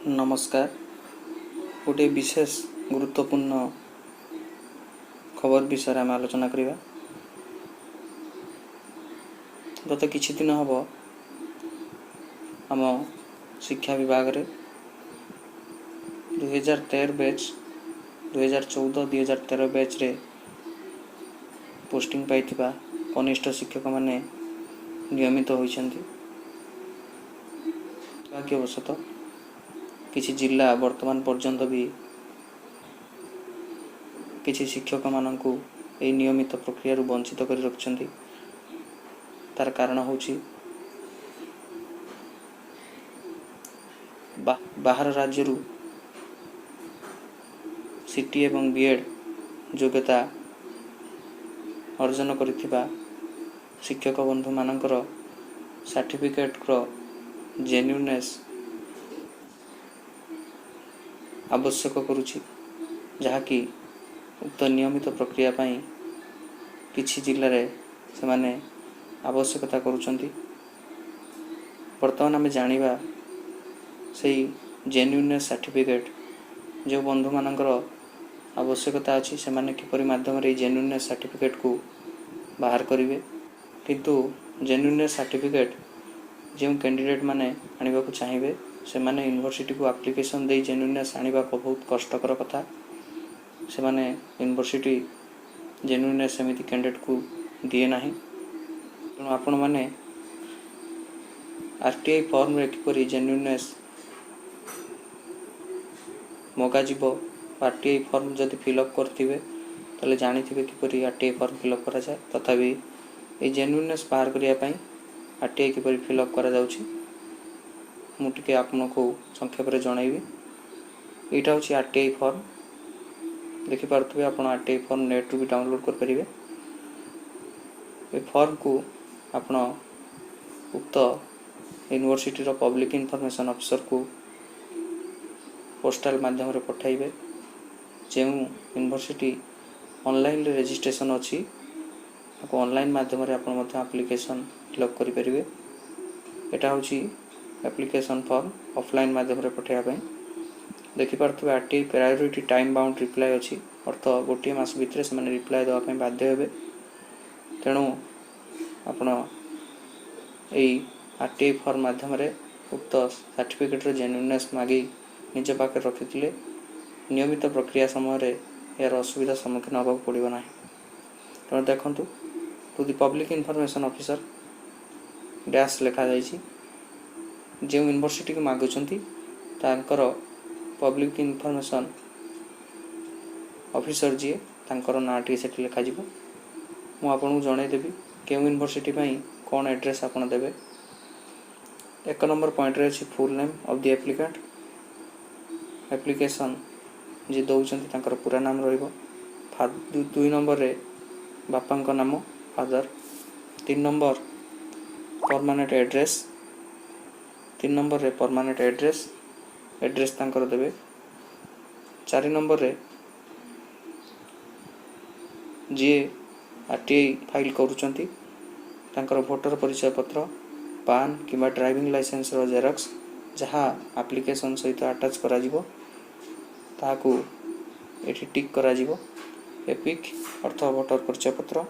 नमस्कार। गोटे विशेष गुरुत्वपूर्ण खबर विषय आम आलोचना करवा। गत किछि दिन हम आम शिक्षा विभाग रे 2013 बैच 2014-2013 बैच रे पोस्टिंग पाइथिबा कनिष्ठ शिक्षक माने नियमित होइछन्ति। भाग्यवशत किछि जिला वर्तमान पर्यंत भी किछि शिक्षक माननकु ए नियमित प्रक्रिया रु वंचित कर रखछन्ति। तार कारण होछि बाहर राज्य रु सीटी एवं बीएड योग्यता अर्जन करिथिबा शिक्षक बंधु मानकर सर्टिफिकेट रो जेन्युइननेस आवश्यक करुछि, जहाँकि उक्त नियमित प्रक्रिया पाई किछि जिल्ला रे से माने आवश्यकता करुछन्ति। वर्तमान आमे जानिबा सेही जेन्युइननेस सर्टिफिकेट जो बंधु मानकर आवश्यकता अछि से माने किपरि माध्यम रे जेन्युइननेस सर्टिफिकेट को बाहर करिवे। किंतु जेन्युइननेस सर्टिफिकेट जो कैंडिडेट माने आनिबा को चाहिबे से माने यूनिवर्सिटी को एप्लिकेशन दे जेन्युइननेस आनिबा को बहुत कष्टकर कथा। से माने यूनिवर्सिटी जेन्युइननेस समिति कैंडिडेट को दिए नाही। तेणु आपण माने आरटीआई फॉर्म रे किपरि जेन्युइननेस मगा जीवो। आरटीआई फॉर्म जदि फिलअप करथिबे तले जानिथिबे किपरि आरटीआई फॉर्म फिलअप करा जाय। तथापि ए जेन्युइननेस बाहर करिया पई आरटीआई किपरि फिलअप करा जाउछि मु टिके आपनको संक्षेप रे जणाइबी। एटा होछि आरटीआई फॉर्म। देखि पारथुबे आपण आरटीआई फॉर्म नेट रु भी डाउनलोड कर परिबे। ए फॉर्म को आपण उक्त यूनिवर्सिटी रो पब्लिक इन्फॉर्मेशन ऑफिसर को पोस्टल माध्यम रे पठाइबे। जे यूनिवर्सिटी ऑनलाइन रे रजिस्ट्रेशन अछि आपको ऑनलाइन माध्यम रे आपण मते एप्लिकेशन फिलअप करि परिबे। एटा होछि एप्लिकेशन फॉर्म ऑफलाइन माध्यम रे पठाइबा पई। देखि पारथुबे RTI priority time bound reply अछि, अर्थ गोटे मास भितर से माने रिप्लाई दवा पई बाध्य हेबे। तेणु आपण एई आरटीआई फॉर्म माध्यम रे उक्त सर्टिफिकेट रे जेन्युइननेस मागी निज पाखे रखिथिले नियमित प्रक्रिया समय रे यार असुविधा सम्मुखीन होबा पड़िबो नाही। तेणु देखंतु to the public information officer dash लिखा जाइछि। जो यूनिवर्सिटी को मागुछन्ति तांकर पब्लिक इन्फॉर्मेशन ऑफिसर जी तांकर नाटी सेठी लिखा जिवो। मु आपन जणाई देबी के यूनिवर्सिटी पई कोन एड्रेस आपन देबे। एक नंबर पॉइंट रे अछि full name of the applicant. Application जे दउछन्ति तांकर पूरा नाम रहइबो। 2 नंबर रे बापांक नाम father. 3 number permanent address. 3 number रे परमानेंट एड्रेस तांकर देबे। 4 नंबर रे जे आरटीआई फाइल करूछन्ति तांकर वोटर परिचय पत्र, पान किबा ड्राइविंग लाइसेंस रो जेरॉक्स जहाँ एप्लिकेशन सहित अटैच करा जिवो ताकू एठी टिक करा जिवो। एपिक अर्थ वोटर परिचय पत्र,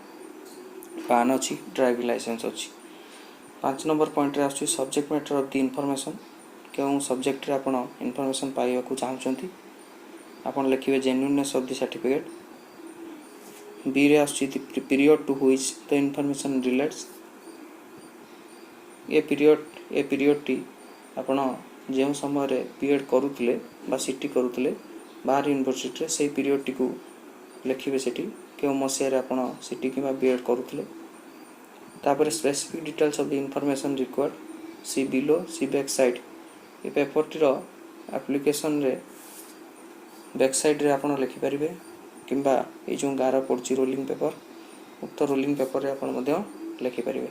पान अछि, ड्राइविंग लाइसेंस अछि। 5 नंबर पॉइंट रे आछि subject matter of the information. केउ सब्जेक्ट रे आपण इन्फॉर्मेशन पाइबा को चाहछन्ति आपण लिखिबे genuineness of the certificate. B रे आछि the period to which the information relates. ए पीरियड टी आपण जे समय रे बीएड करूथिले बा सीटी करूथिले बाहर यूनिवर्सिटी रे सेही पीरियड टी को लिखिबे। सेठी केउ मसिया रे आपण सीटी किबा बीएड करूथिले। तापर specific details of the information required see below see back side. ए पेपर टी रो एप्लिकेशन रे बैक साइड रे आपण लिखि परिबे किंबा ए जो गारा पड़ची रोलिंग पेपर उक्त रोलिंग पेपर रे आपण मध्य लिखि परिबे।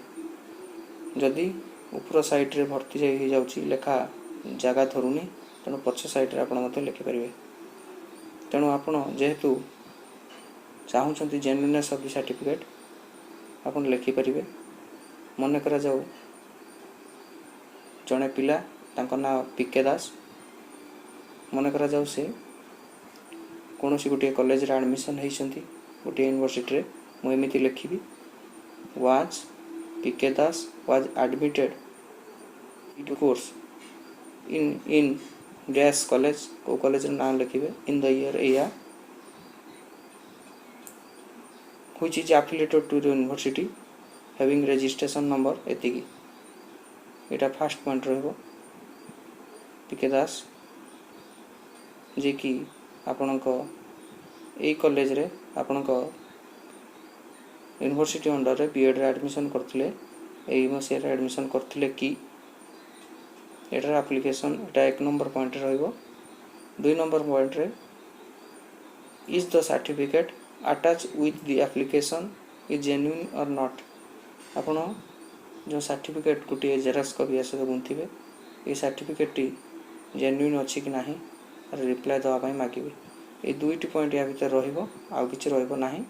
जदि ऊपर साइड रे भर्ती जाई हो जाउची लेखा जगह धरुनी तेणु पछ साइड रे आपण मध्य लिखि परिबे। तेणु आपण जेहेतु चाहूछन्ति जेन्युइननेस ऑफ द सर्टिफिकेट आपण लिखि परिबे। मन करा जाऊ जणे पिला तांको ना पीके दास मन करा जाऊ से कौन सी गोटे कॉलेज रे एडमिशन होइछंती गोटे यूनिवर्सिटी रे मु एमिति लिखिबी was PK Das was admitted to course in dash college को कॉलेज रे नाम लिखिबे इन द ईयर एया which is affiliated to the university having registration number एतिकी एटा फर्स्ट पॉइंट रहबो पीके दास जे कि आपनक ए कॉलेज रे आपनक यूनिवर्सिटी अंडर रे बीएड रे एडमिशन करथिले एई मसिया रे एडमिशन करथिले कि एटार एप्लीकेशन एटा 1 नंबर पॉइंट रहबो 2 नंबर पॉइंट रे is the certificate attached with the application is genuine or not आपण जो सर्टिफिकेट गोटे जेरक्स कॉपी आस गुंथिबे ये सर्टिफिकेट टी जेन्युइन अच्छी कि नाही रिप्लाई दवा पाई मागिबे ए दुईटी पॉइंट या भीतर रहिबो आ किछि रहिबो नाही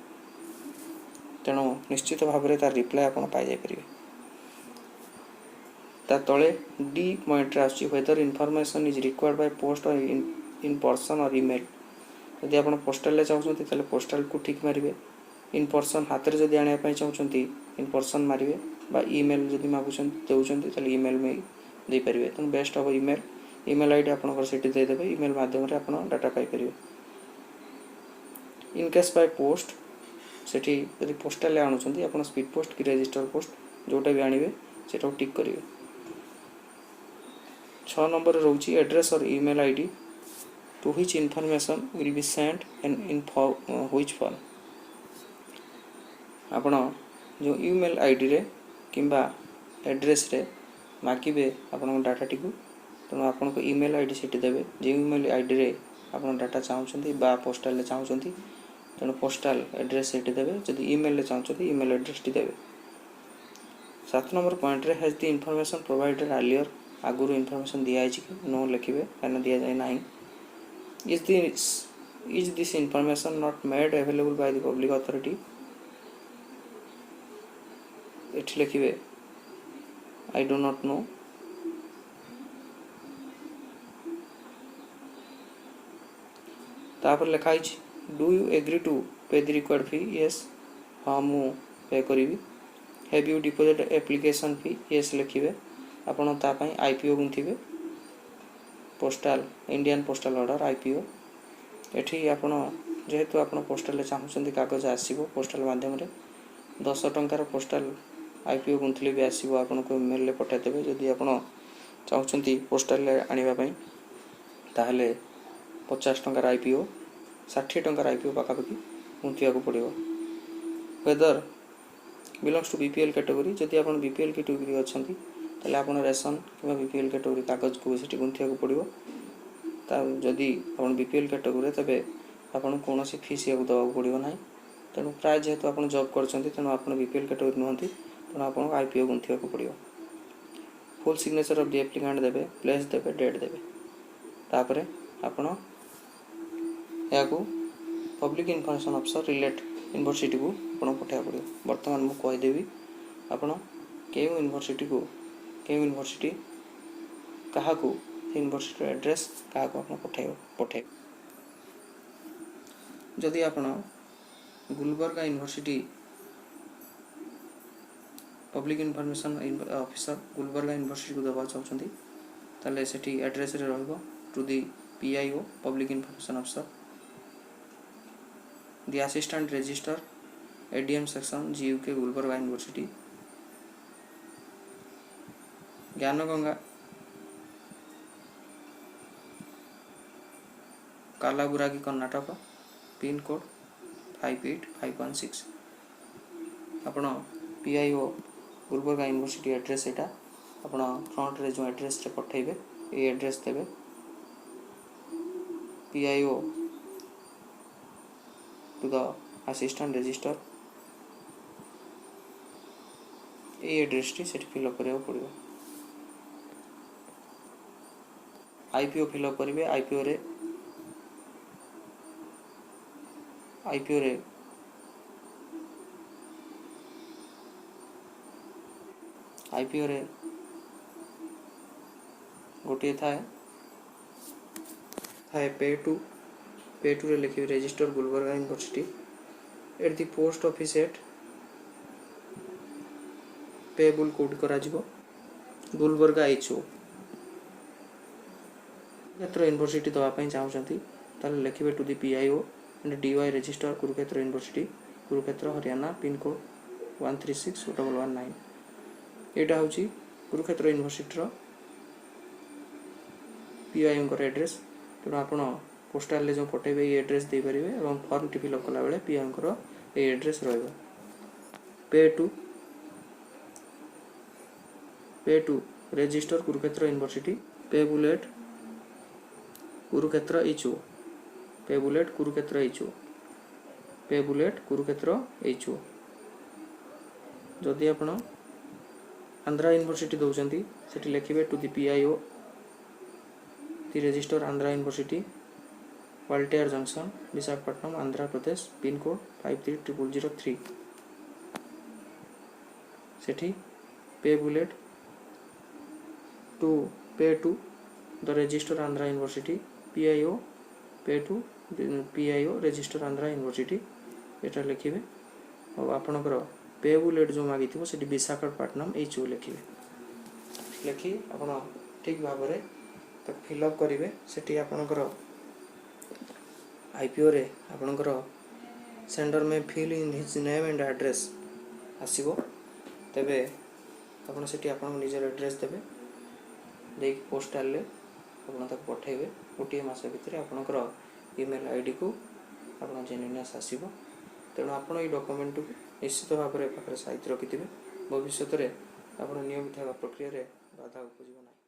तेणु निश्चित भाव में तार रिप्लाई आपण पाई जाय परिबे ता तळे डी पॉइंट रे आछि whether information is required by post or in person और ईमेल यदि आप पोस्टाल ले चाहते हैं पोस्टाल को ठीक मारे इन पर्सन हाथ में जब आने चाहते इन पर्सन मारे बा ईमेल जब मागुन दौरान ईमेल में दे पारे तेनाली बेस्ट हम ईमेल आईडी आप देदेवे ईमेल मध्यम आप डाटा पाइपर इन केस बाय पोस्ट सेठी यदि पोस्टाल आणुंट आप स्पीड पोस्ट कि रजिस्टर पोस्ट जोटा भी आने से टिक करेंगे 6 नंबर रोचे एड्रेस और email ID to which information will be sent and in which form आपण जो ईमेल आईडी रे किंबा एड्रेस रे मागिबे आपण डाटा टिकु तेणु आपण को ईमेल आईडी सेठी देबे जे ईमेल आईडी रे आपण डाटा चाहउछंती बा पोस्टल ले चाहउछंती तेणु पोस्टल एड्रेस सेठी देबे जदि ईमेल ले चाहउछंती ईमेल एड्रेस टी देबे 7 नंबर पॉइंट रे has the information provided earlier आगुरु इंफॉर्मेशन दिया आइछि कि नो लिखिबे काना दिया जाय नाही is this information not made available by the public authority एठी लिखिबे I do not know तापर लिखा आइछि do you agree to pay the required fee yes हाँ मु पे करिवि have you deposited application fee yes लिखिबे आपण ता पई आईपीओ गुंथिबे postal Indian postal order IPO एठी आपण जेहेतु आपण पोस्टल ले चाहउछंती कागज आसीबो पोस्टल माध्यम रे 10 टंकार पोस्टल आईपीओ गुंथले भी आसीबो आपण को ईमेल ले पठा देबे जदि आपण चाहउछंती पोस्टल ले आनिबा पई ताहले 50 टंकार आईपीओ 60 टंकार आईपीओ पाका पकी गुंथिया को पड़िबो whether belongs to BPL category जदि आपण बीपीएल कैटेगरी अछंती ताले आपण रेशन कि बीपीएल कैटेगरी कागज को सेठी गुंथिया को पड़िबो ता जदि आपण बीपीएल कैटेगरी तबे आपण कोनोसी फीस या दवा पड़िबो नाही तेणु प्राय जेहेतु आपण जॉब करछंती तेणु आपण बीपीएल कैटेगरी नहंती तेणु आपण आईपीओ गुंथिया को पड़िबो full signature of the applicant देबे प्लेस देबे डेट देबे तापरे आपण या को public information officer relate university को आपण पठा पड़िबो वर्तमान मु कहि देबी आपण के यूनिवर्सिटी को के यूनिवर्सिटी कहा को यूनिवर्सिटी एड्रेस कहा को आपण पठे जदि आपण Gulbarga university public information officer Gulbarga university को दबा चाहछंती ताले सेठी एड्रेस रे रहबो to the PIO public information officer the assistant register ADM section GUK Gulbarga university Jnanaganga Kalaburagi Karnataka pin code 58516 आपण पीआईओ गुलबर्गा यूनिवर्सिटी एड्रेस एटा आपण फ्रंट रे जो एड्रेस रे पठेबे ए एड्रेस देबे PIO to the assistant register ए एड्रेस टी सेट फिल अप करियो पड़िबो आईपीओ फिल अप करिवे आईपीओ रे गोटे थाए हाय पे टू रे लिखिबे register Gulbarga university at the post office at payable code करा जिवो गुलबर्गा एचओ कुरुक्षेत्र यूनिवर्सिटी दवा ପାଇଁ ଚାହୁଁଛନ୍ତି ତାହେଲେ ଲେଖିବେ to the PIO and DY registrar Kurukshetra university Kurukshetra Haryana pin code 136119 एटा होची कुरुक्षेत्र यूनिवर्सिटी रो PIO को एड्रेस तेणु आपण पोस्टाल ले जो पठेबे ये एड्रेस दे परिबे एवं फॉर्म टी फिल अप कला बेले PIO को ये एड्रेस रहइबो पे टू रजिस्टर कुरुक्षेत्र यूनिवर्सिटी पे बुलेट कुरुक्षेत्र इचू पे बुलेट कुरुक्षेत्र इचू पे बुलेट कुरुक्षेत्र इचू जदि आपण आंध्रा यूनिवर्सिटी दउचंती सेठी लिखिबे to the PIO the register Andhra university Waltair junction Visakhapatnam Andhra Pradesh pin code 530003 सेठी payable to pay to the register Andhra university PIO pay to PIO register Andhra university एटा लिखिबे और आपनकर पे बुलेट जो मागी थिबो सेठी विशाखापट्टनम ए चो लिखिबे लिखि आपण ठीक भाव रे तो फिल अप करिवे सेठी आपनकर IPO रे आपनकर सेंडर में fill in his name and address आसीबो तबे आपण सेठी आपण निजर एड्रेस देबे देख पोस्टाल ले आपण तक पठेबे गोटे मास भितर आपनकर ईमेल आईडी को आपण जेन्युइननेस आसीबो तेणु आपण ई डॉक्यूमेंट को निश्चित भाव में पाखे साइज रखिथिबे भविष्य रे आपण नियमित प्रक्रिया रे बाधा उपजिबो ना।